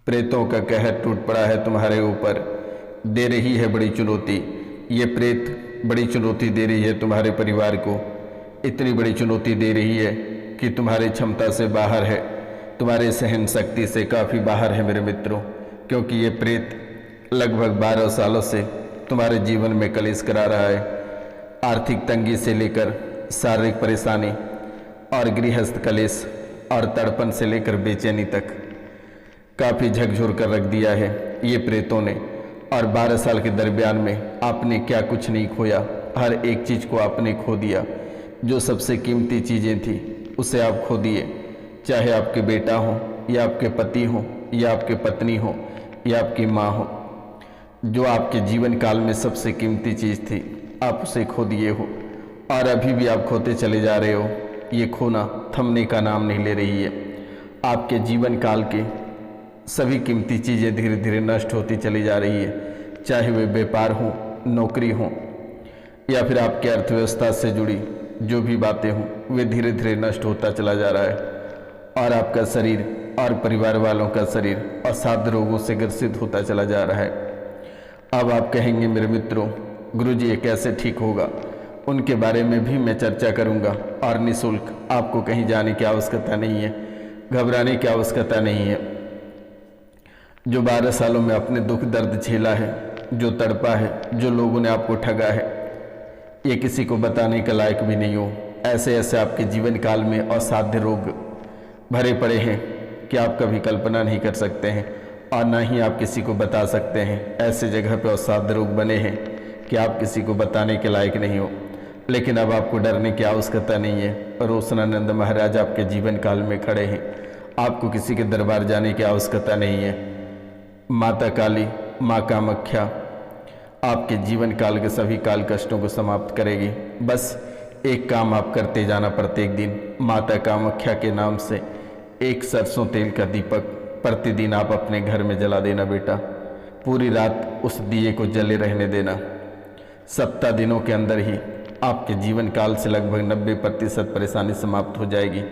प्रेतों का कहर टूट पड़ा है तुम्हारे ऊपर, दे रही है बड़ी चुनौती। ये प्रेत बड़ी चुनौती दे रही है तुम्हारे परिवार को, इतनी बड़ी चुनौती दे रही है कि तुम्हारी क्षमता से बाहर है, तुम्हारे सहन शक्ति से काफ़ी बाहर है मेरे मित्रों। क्योंकि ये प्रेत लगभग 12 सालों से तुम्हारे जीवन में कलेश करा रहा है। आर्थिक तंगी से लेकर शारीरिक परेशानी और गृहस्थ कलेश और तड़पन से लेकर बेचैनी तक काफ़ी झकझोर कर रख दिया है ये प्रेतों ने। और 12 साल के दरमियान में आपने क्या कुछ नहीं खोया, हर एक चीज़ को आपने खो दिया। जो सबसे कीमती चीज़ें थी उसे आप खो दिए, चाहे आपके बेटा हो या आपके पति हो या आपके पत्नी हो या आपकी माँ हो। जो आपके जीवन काल में सबसे कीमती चीज़ थी आप उसे खो दिए हो, और अभी भी आप खोते चले जा रहे हो। ये खोना थमने का नाम नहीं ले रही है। आपके जीवन काल के सभी कीमती चीज़ें धीरे धीरे नष्ट होती चली जा रही है, चाहे वे व्यापार हो, नौकरी हो या फिर आपके अर्थव्यवस्था से जुड़ी जो भी बातें हों, वे धीरे धीरे नष्ट होता चला जा रहा है। और आपका शरीर और परिवार वालों का शरीर असाध्य रोगों से ग्रसित होता चला जा रहा है। अब आप कहेंगे मेरे मित्रों, गुरुजी ये कैसे ठीक होगा? उनके बारे में भी मैं चर्चा करूंगा, और निःशुल्क। आपको कहीं जाने की आवश्यकता नहीं है, घबराने की आवश्यकता नहीं है। जो 12 सालों में अपने दुख दर्द झेला है, जो तड़पा है, जो लोगों ने आपको ठगा है, ये किसी को बताने के लायक भी नहीं हो। ऐसे ऐसे आपके जीवन काल में असाध्य रोग भरे पड़े हैं कि आप कभी कल्पना नहीं कर सकते हैं, और ना ही आप किसी को बता सकते हैं। ऐसे जगह पर असाध्य रोग बने हैं कि आप किसी को बताने के लायक नहीं हो। लेकिन अब आपको डरने की आवश्यकता नहीं है। रोशनानंद महाराज आपके जीवन काल में खड़े हैं, आपको किसी के दरबार जाने की आवश्यकता नहीं है। माता काली, माँ कामाख्या आपके जीवन काल के सभी काल कष्टों को समाप्त करेगी। बस एक काम आप करते जाना प्रत्येक दिन। माता कामाख्या के नाम से एक सरसों तेल का दीपक प्रतिदिन आप अपने घर में जला देना बेटा। पूरी रात उस दिए को जले रहने देना। 7 दिनों के अंदर ही आपके जीवन काल से लगभग 90% परेशानी समाप्त हो जाएगी।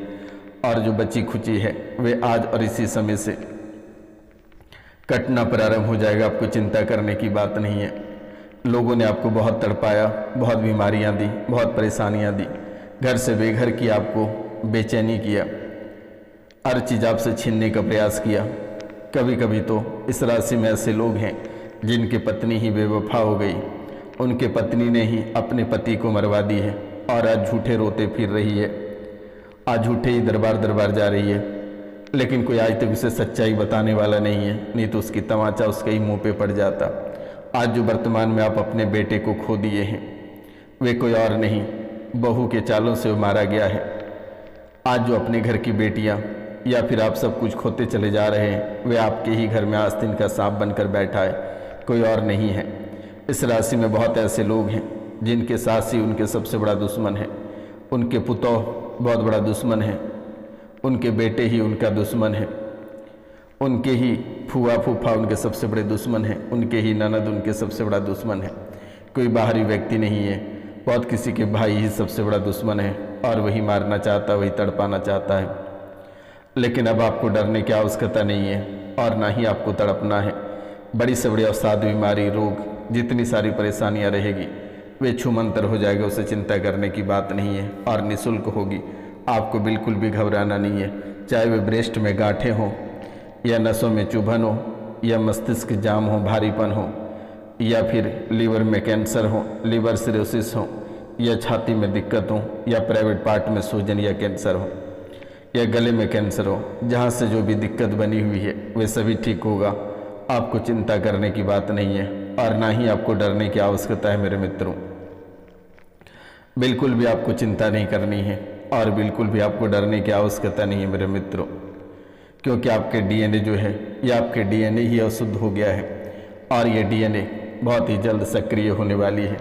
और जो बची खुची है वे आज और इसी समय से कटना प्रारंभ हो जाएगा। आपको चिंता करने की बात नहीं है। लोगों ने आपको बहुत तड़पाया, बहुत बीमारियां दी, बहुत परेशानियां दी, घर से बेघर किया, आपको बेचैनी किया, हर चीज़ आपसे छीनने का प्रयास किया। कभी कभी तो इस राशि में ऐसे लोग हैं जिनकी पत्नी ही बेवफा हो गई, उनके पत्नी ने ही अपने पति को मरवा दी है, और आज झूठे रोते फिर रही है, आज झूठे ही दरबार दरबार जा रही है। लेकिन कोई आज तक उसे सच्चाई बताने वाला नहीं है, नहीं तो उसकी तमाचा उसके ही मुंह पे पड़ जाता। आज जो वर्तमान में आप अपने बेटे को खो दिए हैं, वे कोई और नहीं, बहू के चालों से वो मारा गया है। आज जो अपने घर की बेटियां या फिर आप सब कुछ खोते चले जा रहे हैं, वे आपके ही घर में आस्तीन का सांप बनकर बैठा है, कोई और नहीं है। इस राशि में बहुत ऐसे लोग हैं जिनके सास ही उनके सबसे बड़ा दुश्मन है, उनके पुतौह बहुत बड़ा दुश्मन है, उनके बेटे ही उनका दुश्मन है, उनके ही फूआ फूफा उनके सबसे बड़े दुश्मन हैं, उनके ही ननद उनके सबसे बड़ा दुश्मन है। कोई बाहरी व्यक्ति नहीं है, बहुत किसी के भाई ही सबसे बड़ा दुश्मन है, और वही मारना चाहता है, वही तड़पाना चाहता है। लेकिन अब आपको डरने की आवश्यकता नहीं है, और ना ही आपको तड़पना है। बड़ी से बड़ी अवसाद, बीमारी, रोग, जितनी सारी परेशानियां रहेगी वे छूमंतर हो जाएगा, उसे चिंता करने की बात नहीं है, और निःशुल्क होगी। आपको बिल्कुल भी घबराना नहीं है। चाहे वे ब्रेस्ट में गांठें हों, या नसों में चुभन हो, या मस्तिष्क जाम हो, भारीपन हो, या फिर लीवर में कैंसर हो, लिवर सिरोसिस हो, या छाती में दिक्कत हो, या प्राइवेट पार्ट में सूजन या कैंसर हो, या गले में कैंसर हो, जहाँ से जो भी दिक्कत बनी हुई है वे सभी ठीक होगा। आपको चिंता करने की बात नहीं है, और ना ही आपको डरने की आवश्यकता है मेरे मित्रों। बिल्कुल भी आपको चिंता नहीं करनी है, और बिल्कुल भी आपको डरने की आवश्यकता नहीं है मेरे मित्रों। क्योंकि आपके डीएनए जो है, ये आपके डीएनए ही अशुद्ध हो गया है, और ये डीएनए बहुत ही जल्द सक्रिय होने वाली है।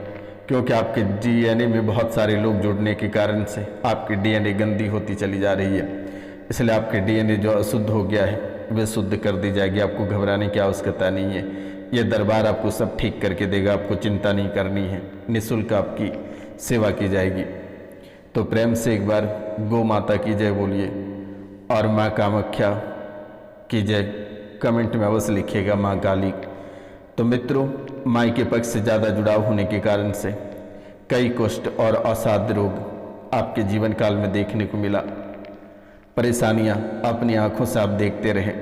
क्योंकि आपके डीएनए में बहुत सारे लोग जुड़ने के कारण से आपकी डीएनए गंदी होती चली जा रही है। इसलिए आपके डीएनए जो अशुद्ध हो गया है वे शुद्ध कर दी जाएगी। आपको घबराने की आवश्यकता नहीं है। ये दरबार आपको सब ठीक करके देगा, आपको चिंता नहीं करनी है। निःशुल्क आपकी सेवा की जाएगी। तो प्रेम से एक बार गौ माता की जय बोलिए, और माँ कामाख्या की जय। कमेंट में अवश्य लिखिएगा माँ काली। तो मित्रों, माँ के पक्ष से ज़्यादा जुड़ाव होने के कारण से कई कष्ट और असाध्य रोग आपके जीवन काल में देखने को मिला। परेशानियां अपनी आंखों से आप देखते रहे,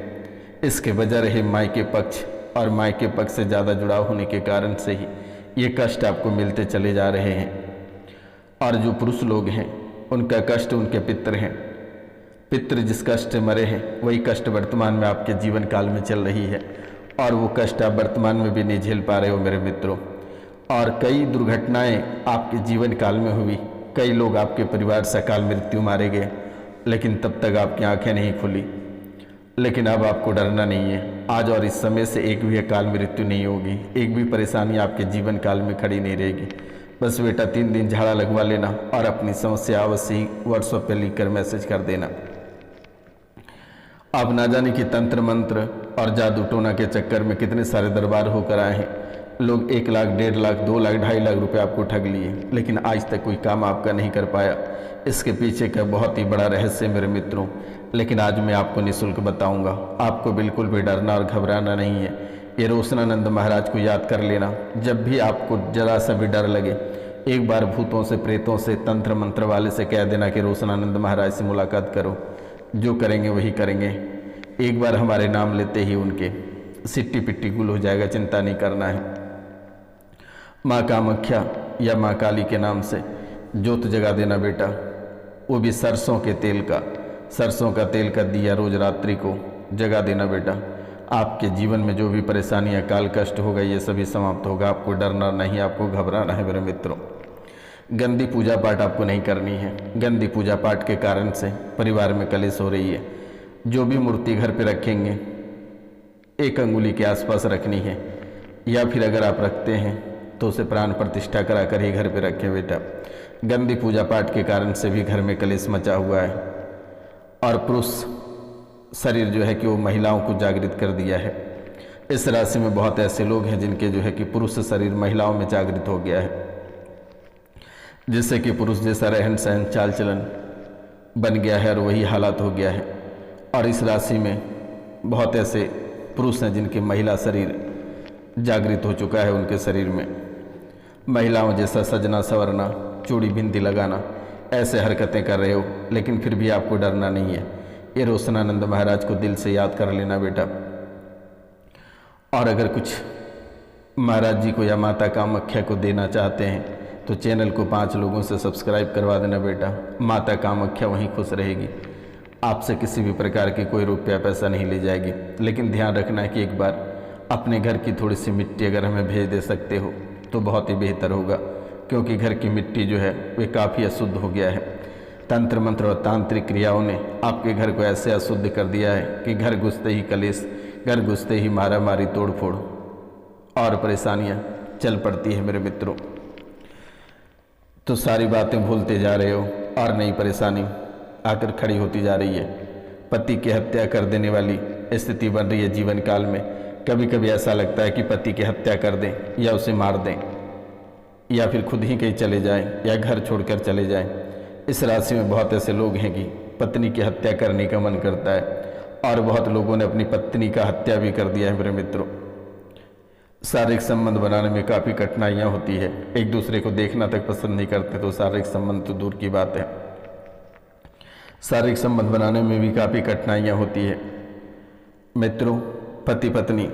इसके वजह रहे माँ के पक्ष और माँ के पक्ष से ज़्यादा जुड़ाव होने के कारण से ही ये कष्ट आपको मिलते चले जा रहे हैं। और जो पुरुष लोग हैं उनका कष्ट उनके पितृ हैं। पितृ जिस कष्ट से मरे हैं वही कष्ट वर्तमान में आपके जीवन काल में चल रही है, और वो कष्ट आप वर्तमान में भी नहीं झेल पा रहे हो मेरे मित्रों। और कई दुर्घटनाएं आपके जीवन काल में हुई, कई लोग आपके परिवार से अकाल मृत्यु मारे गए, लेकिन तब तक आपकी आंखें नहीं खुली। लेकिन अब आपको डरना नहीं है। आज और इस समय से एक भी अकाल मृत्यु नहीं होगी, एक भी परेशानी आपके जीवन काल में खड़ी नहीं रहेगी। बस बेटा 3 दिन झाड़ा लगवा लेना और अपनी समस्या अवश्य ही व्हाट्सएप पर लिख कर मैसेज कर देना। आप ना जाने कि तंत्र मंत्र और जादू टोना के चक्कर में कितने सारे दरबार होकर आए हैं। लोग 1 लाख, 1.5 लाख, 2 लाख, 2.5 लाख रुपए आपको ठग लिए, लेकिन आज तक कोई काम आपका नहीं कर पाया। इसके पीछे का बहुत ही बड़ा रहस्य मेरे मित्रों, लेकिन आज मैं आपको निःशुल्क बताऊंगा। आपको बिल्कुल भी डरना और घबराना नहीं है। ये रोशनानंद महाराज को याद कर लेना। जब भी आपको जरा सा भी डर लगे, एक बार भूतों से, प्रेतों से, तंत्र मंत्र वाले से कह देना कि रोशनानंद महाराज से मुलाकात करो। जो करेंगे वही करेंगे। एक बार हमारे नाम लेते ही उनके सिट्टी पिट्टी गुल हो जाएगा, चिंता नहीं करना है। माँ कामाख्या या माँ काली के नाम से जोत जगा देना बेटा, वो भी सरसों के तेल का, सरसों का तेल का दिया रोज रात्रि को जगा देना बेटा। आपके जीवन में जो भी परेशानियाँ, काल कष्ट होगा, ये सभी समाप्त होगा। आपको डरना नहीं, आपको घबराना है मेरे मित्रों। गंदी पूजा पाठ आपको नहीं करनी है। गंदी पूजा पाठ के कारण से परिवार में कलेश हो रही है। जो भी मूर्ति घर पे रखेंगे 1 अंगुली के आसपास रखनी है, या फिर अगर आप रखते हैं तो उसे प्राण प्रतिष्ठा करा कर ही घर पे रखें बेटा। गंदी पूजा पाठ के कारण से भी घर में कलेश मचा हुआ है। और पुरुष शरीर जो है कि वो महिलाओं को जागृत कर दिया है। इस राशि में बहुत ऐसे लोग हैं जिनके जो है कि पुरुष शरीर महिलाओं में जागृत हो गया है, जिससे कि पुरुष जैसा रहन सहन, चाल चलन बन गया है और वही हालात हो गया है। और इस राशि में बहुत ऐसे पुरुष हैं जिनके महिला शरीर जागृत हो चुका है। उनके शरीर में महिलाओं जैसा सजना संवरना, चूड़ी बिंदी लगाना, ऐसे हरकतें कर रहे हो, लेकिन फिर भी आपको डरना नहीं है। ये रोशनानंद महाराज को दिल से याद कर लेना बेटा। और अगर कुछ महाराज जी को या माता कामाख्या को देना चाहते हैं तो चैनल को 5 लोगों से सब्सक्राइब करवा देना बेटा। माता कामाख्या वहीं खुश रहेगी, आपसे किसी भी प्रकार की कोई रुपया पैसा नहीं ले जाएगी। लेकिन ध्यान रखना है कि एक बार अपने घर की थोड़ी सी मिट्टी अगर हमें भेज दे सकते हो तो बहुत ही बेहतर होगा, क्योंकि घर की मिट्टी जो है वे काफ़ी अशुद्ध हो गया है। तंत्र मंत्र और तांत्रिक क्रियाओं ने आपके घर को ऐसे अशुद्ध कर दिया है कि घर घुसते ही कलेश, घर घुसते ही मारा मारी, तोड़ फोड़ और परेशानियां चल पड़ती है मेरे मित्रों। तो सारी बातें भूलते जा रहे हो और नई परेशानी आकर खड़ी होती जा रही है। पति की हत्या कर देने वाली स्थिति बन रही है जीवन काल में। कभी कभी ऐसा लगता है कि पति की हत्या कर दें या उसे मार दें, या फिर खुद ही कहीं चले जाएं या घर छोड़कर चले जाएं। इस राशि में बहुत ऐसे लोग हैं कि पत्नी की हत्या करने का मन करता है, और बहुत लोगों ने अपनी पत्नी का हत्या भी कर दिया है मेरे मित्रों। शारीरिक संबंध बनाने में काफ़ी कठिनाइयाँ होती है, एक दूसरे को देखना तक पसंद नहीं करते, तो शारीरिक संबंध तो दूर की बात है। शारीरिक संबंध बनाने में भी काफ़ी कठिनाइयाँ होती है मित्रों। पति पत्नी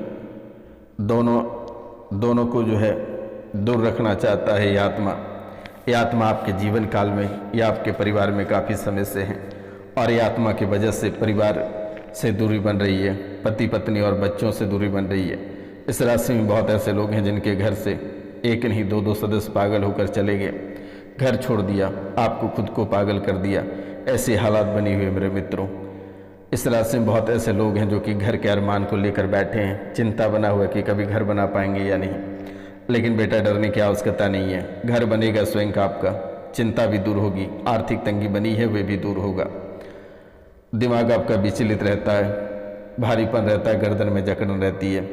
दोनों को जो है दूर रखना चाहता है ये आत्मा आपके जीवन काल में या आपके परिवार में काफ़ी समय से है, और ये आत्मा की वजह से परिवार से दूरी बन रही है, पति पत्नी और बच्चों से दूरी बन रही है। इस राशि में बहुत ऐसे लोग हैं जिनके घर से एक नहीं 2 सदस्य पागल होकर चले गए, घर छोड़ दिया, आपको खुद को पागल कर दिया। ऐसे हालात बनी हुई मेरे मित्रों। इस राशि में बहुत ऐसे लोग हैं जो कि घर के अरमान को लेकर बैठे हैं, चिंता बना हुआ कि कभी घर बना पाएंगे या नहीं। लेकिन बेटा डरने की आवश्यकता नहीं है, घर बनेगा स्वयं का आपका, चिंता भी दूर होगी, आर्थिक तंगी बनी है वे भी दूर होगा। दिमाग आपका विचलित रहता है, भारीपन रहता है, गर्दन में जकड़न रहती है।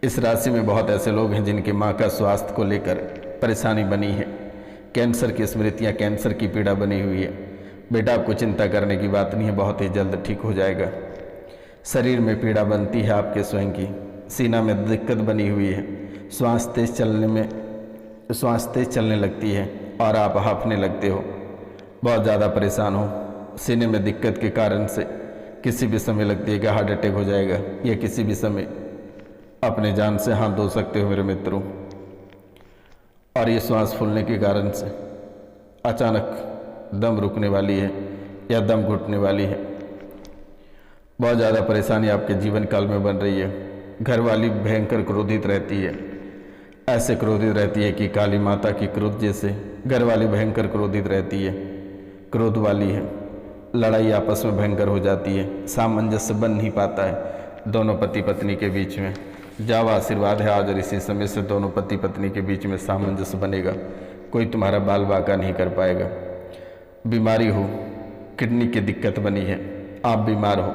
इस राशि में बहुत ऐसे लोग हैं जिनकी माँ का स्वास्थ्य को लेकर परेशानी बनी है, कैंसर की स्मृतियाँ, कैंसर की पीड़ा बनी हुई है। बेटा आपको चिंता करने की बात नहीं है, बहुत ही जल्द ठीक हो जाएगा। शरीर में पीड़ा बनती है आपके स्वयं की, सीना में दिक्कत बनी हुई है, श्वास तेज चलने लगती है और आप हांफने लगते हो, बहुत ज़्यादा परेशान हो। सीने में दिक्कत के कारण से किसी भी समय लगती है कि हार्ट अटैक हो जाएगा, या किसी भी समय अपने जान से हाथ धो सकते हो मेरे मित्रों। और ये श्वास फूलने के कारण से अचानक दम रुकने वाली है या दम घुटने वाली है। बहुत ज़्यादा परेशानी आपके जीवन काल में बन रही है। घरवाली भयंकर क्रोधित रहती है, ऐसे क्रोधित रहती है कि काली माता की क्रोध जैसे घरवाली भयंकर क्रोधित रहती है, क्रोध वाली है। लड़ाई आपस में भयंकर हो जाती है, सामंजस्य बन नहीं पाता है दोनों पति पत्नी के बीच में। जावा आशीर्वाद है आज और इसी समय से दोनों पति पत्नी के बीच में सामंजस्य बनेगा, कोई तुम्हारा बाल बाका नहीं कर पाएगा। बीमारी हो, किडनी की दिक्कत बनी है, आप बीमार हो।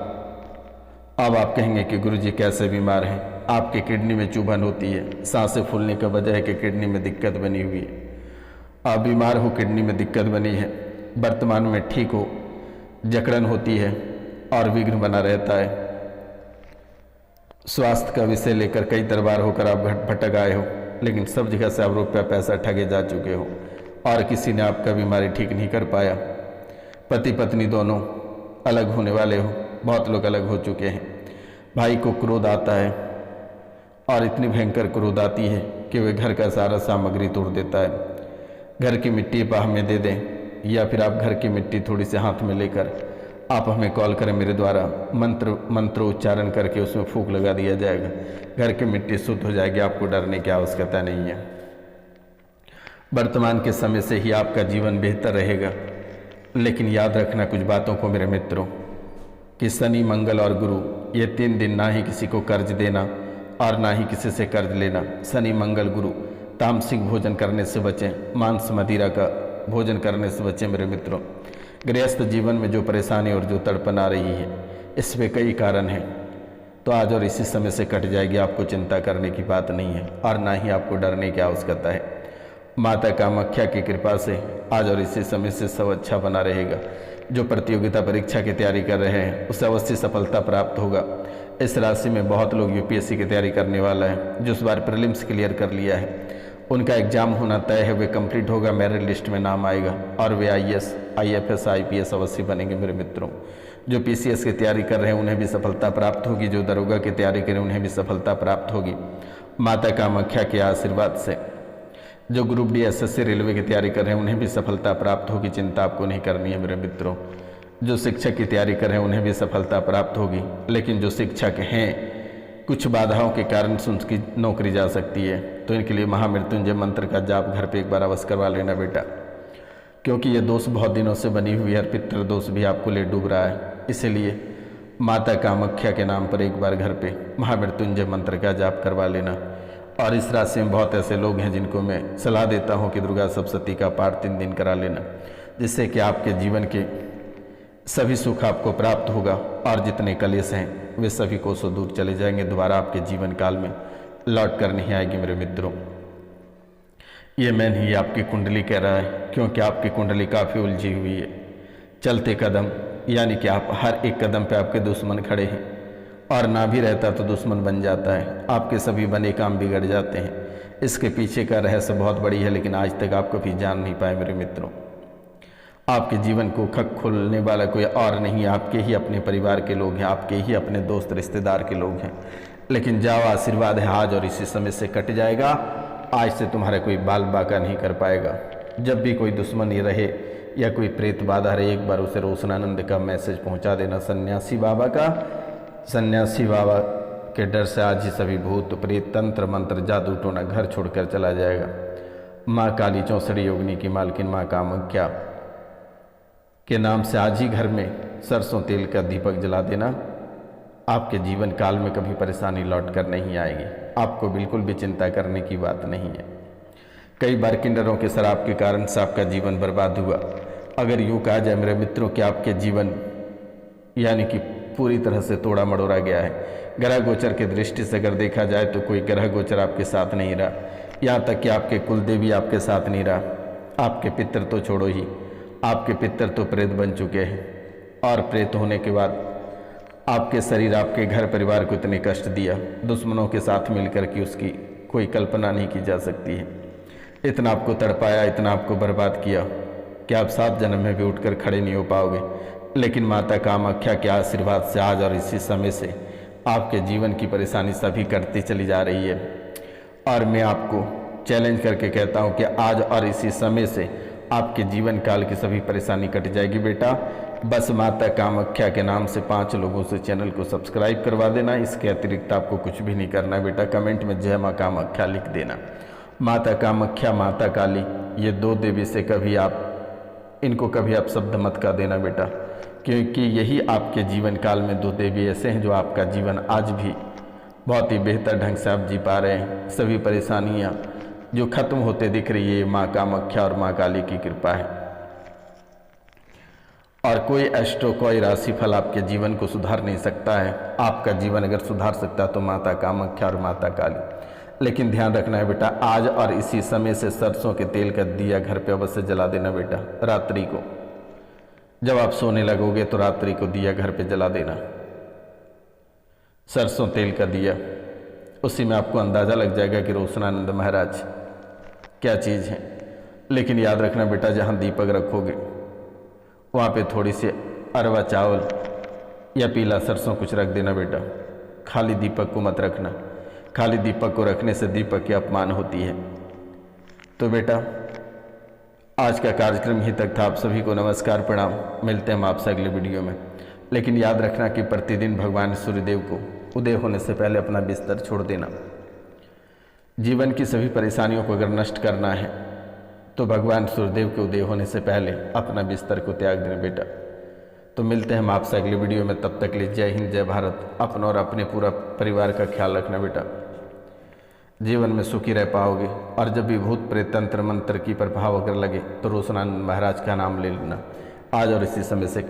अब आप कहेंगे कि गुरुजी कैसे बीमार हैं? आपके किडनी में चुभन होती है, सांसें फूलने का वजह है कि किडनी में दिक्कत बनी हुई है। आप बीमार हो, किडनी में दिक्कत बनी है, वर्तमान में ठीक हो, जकड़न होती है और विघ्न बना रहता है। स्वास्थ्य का विषय लेकर कई दरबार होकर आप भटक आए हो, लेकिन सब जगह से आप रुपया पैसा ठगे जा चुके हो और किसी ने आपका बीमारी ठीक नहीं कर पाया। पति पत्नी दोनों अलग होने वाले हो, बहुत लोग अलग हो चुके हैं। भाई को क्रोध आता है और इतनी भयंकर क्रोध आती है कि वह घर का सारा सामग्री तोड़ देता है। घर की मिट्टी पाह में दे दें, या फिर आप घर की मिट्टी थोड़ी सी हाथ में लेकर आप हमें कॉल करें, मेरे द्वारा मंत्र उच्चारण करके उसमें फूंक लगा दिया जाएगा, घर की मिट्टी शुद्ध हो जाएगी, आपको डरने की आवश्यकता नहीं है। वर्तमान के समय से ही आपका जीवन बेहतर रहेगा, लेकिन याद रखना कुछ बातों को मेरे मित्रों, कि शनि मंगल और गुरु ये 3 दिन ना ही किसी को कर्ज देना और ना ही किसी से कर्ज लेना। शनि मंगल गुरु, तामसिक भोजन करने से बचें, मांस मदिरा का भोजन करने से बचें मेरे मित्रों। गृहस्थ जीवन में जो परेशानी और जो तड़पन आ रही है, इस पे कई कारण हैं, तो आज और इसी समय से कट जाएगी। आपको चिंता करने की बात नहीं है और ना ही आपको डरने की आवश्यकता है। माता कामाख्या की कृपा से आज और इसी समय से सब अच्छा बना रहेगा। जो प्रतियोगिता परीक्षा की तैयारी कर रहे हैं उसे अवश्य सफलता प्राप्त होगा। इस राशि में बहुत लोग यूपीएससी की तैयारी करने वाला है, जो इस बार प्रीलिम्स क्लियर कर लिया है, उनका एग्जाम होना तय है, वे कंप्लीट होगा, मेरिट लिस्ट में नाम आएगा और वे आईएएस, आईएफएस, आईपीएस अवश्य बनेंगे मेरे मित्रों। जो पीसीएस की तैयारी कर रहे हैं उन्हें भी सफलता प्राप्त होगी, जो दरोगा की तैयारी करें उन्हें भी सफलता प्राप्त होगी माता कामाख्या के आशीर्वाद से। जो ग्रुप डी एसएससी रेलवे की तैयारी कर रहे हैं उन्हें भी सफलता प्राप्त होगी, चिंता आपको नहीं करनी है मेरे मित्रों। जो शिक्षक की तैयारी कर रहे हैं उन्हें भी सफलता प्राप्त होगी, लेकिन जो शिक्षक हैं कुछ बाधाओं के कारण से उनकी नौकरी जा सकती है, तो इनके लिए महामृत्युंजय मंत्र का जाप घर पे एक बार अवश्य करवा लेना बेटा, क्योंकि ये दोष बहुत दिनों से बनी हुई है, पितृ दोष भी आपको ले डूब रहा है। इसीलिए माता कामाख्या के नाम पर एक बार घर पे महामृत्युंजय मंत्र का जाप करवा लेना। और इस राशि में बहुत ऐसे लोग हैं जिनको मैं सलाह देता हूँ कि दुर्गा सप्तशती का पाठ 3 दिन करा लेना, जिससे कि आपके जीवन के सभी सुख आपको प्राप्त होगा और जितने कलेश हैं वे सभी कोसों दूर चले जाएंगे, दोबारा आपके जीवन काल में लौट कर नहीं आएगी मेरे मित्रों। ये मैं नहीं, आपकी कुंडली कह रहा है, क्योंकि आपकी कुंडली काफ़ी उलझी हुई है। चलते कदम यानी कि आप हर एक कदम पे आपके दुश्मन खड़े हैं, और ना भी रहता तो दुश्मन बन जाता है, आपके सभी बने काम बिगड़ जाते हैं। इसके पीछे का रहस्य बहुत बड़ी है, लेकिन आज तक आप कभी जान नहीं पाए मेरे मित्रों। आपके जीवन को खक खोलने वाला कोई और नहीं, आपके ही अपने परिवार के लोग हैं, आपके ही अपने दोस्त रिश्तेदार के लोग हैं। लेकिन जाओ, आशीर्वाद है आज और इसी समय से कट जाएगा। आज से तुम्हारा कोई बाल बाका नहीं कर पाएगा। जब भी कोई दुश्मनी रहे या कोई प्रेत बाधा रहे, एक बार उसे रोशनानंद का मैसेज पहुंचा देना सन्यासी बाबा का। सन्यासी बाबा के डर से आज ही सभी भूत प्रेत तंत्र मंत्र जादू टोना घर छोड़कर चला जाएगा। माँ काली चौसड़ी योगिनी की मालकिन माँ कामाख्या के नाम से आज ही घर में सरसों तेल का दीपक जला देना। आपके जीवन काल में कभी परेशानी लौट कर नहीं आएगी, आपको बिल्कुल भी चिंता करने की बात नहीं है। कई बार किन्नरों के शराब के कारण से आपका जीवन बर्बाद हुआ। अगर यूँ कहा जाए मेरे मित्रों कि आपके जीवन यानी कि पूरी तरह से तोड़ा मड़ोड़ा गया है। ग्रह गोचर की दृष्टि से अगर देखा जाए तो कोई ग्रह गोचर आपके साथ नहीं रहा, यहाँ तक कि आपके कुलदेवी आपके साथ नहीं रहा। आपके पितर तो छोड़ो ही, आपके पितर तो प्रेत बन चुके हैं, और प्रेत होने के बाद आपके शरीर, आपके घर परिवार को इतने कष्ट दिया, दुश्मनों के साथ मिलकर के उसकी कोई कल्पना नहीं की जा सकती है। इतना आपको तड़पाया, इतना आपको बर्बाद किया कि आप 7 जन्म में भी उठकर खड़े नहीं हो पाओगे। लेकिन माता कामाख्या के आशीर्वाद से आज और इसी समय से आपके जीवन की परेशानी सभी कटती चली जा रही है। और मैं आपको चैलेंज करके कहता हूँ कि आज और इसी समय से आपके जीवन काल की सभी परेशानी कट जाएगी बेटा। बस माता कामाख्या के नाम से 5 लोगों से चैनल को सब्सक्राइब करवा देना। इसके अतिरिक्त आपको कुछ भी नहीं करना है बेटा। कमेंट में जय माँ कामाख्या लिख देना। माता कामाख्या, माता काली, ये 2 देवी से कभी आप शब्द मत का देना बेटा, क्योंकि यही आपके जीवन काल में 2 देवी ऐसे हैं जो आपका जीवन आज भी बहुत ही बेहतर ढंग से आप जी पा रहे हैं। सभी परेशानियाँ जो खत्म होते दिख रही है, माँ कामाख्या और माँ काली की कृपा है। और कोई कोई राशिफल आपके जीवन को सुधार नहीं सकता है। आपका जीवन अगर सुधार सकता तो माता कामाख्या और माता काली। लेकिन ध्यान रखना है बेटा, आज और इसी समय से सरसों के तेल का दिया घर पे अवश्य जला देना बेटा। रात्रि को जब आप सोने लगोगे तो रात्रि को दिया घर पे जला देना, सरसों तेल का दिया। उसी में आपको अंदाज़ा लग जाएगा कि रोशनानंद महाराज क्या चीज़ है। लेकिन याद रखना बेटा, जहाँ दीपक रखोगे वहाँ पे थोड़ी सी अरवा चावल या पीला सरसों कुछ रख देना बेटा। खाली दीपक को मत रखना। खाली दीपक को रखने से दीपक की अपमान होती है। तो बेटा आज का कार्यक्रम ही तक था। आप सभी को नमस्कार, प्रणाम। मिलते हैं हम आपसे अगले वीडियो में। लेकिन याद रखना कि प्रतिदिन भगवान सूर्यदेव को उदय होने से पहले अपना बिस्तर छोड़ देना। जीवन की सभी परेशानियों को अगर नष्ट करना है तो भगवान सूर्यदेव के उदय होने से पहले अपना बिस्तर को त्याग देना बेटा। तो मिलते हैं हम आपसे अगले वीडियो में। तब तक के लिए जय हिंद, जय भारत। अपना और अपने पूरा परिवार का ख्याल रखना बेटा। जीवन में सुखी रह पाओगे। और जब भी भूत प्रेत तंत्र मंत्र की प्रभाव अगर लगे तो रोशनानंद महाराज का नाम ले लेना आज और इसी समय से।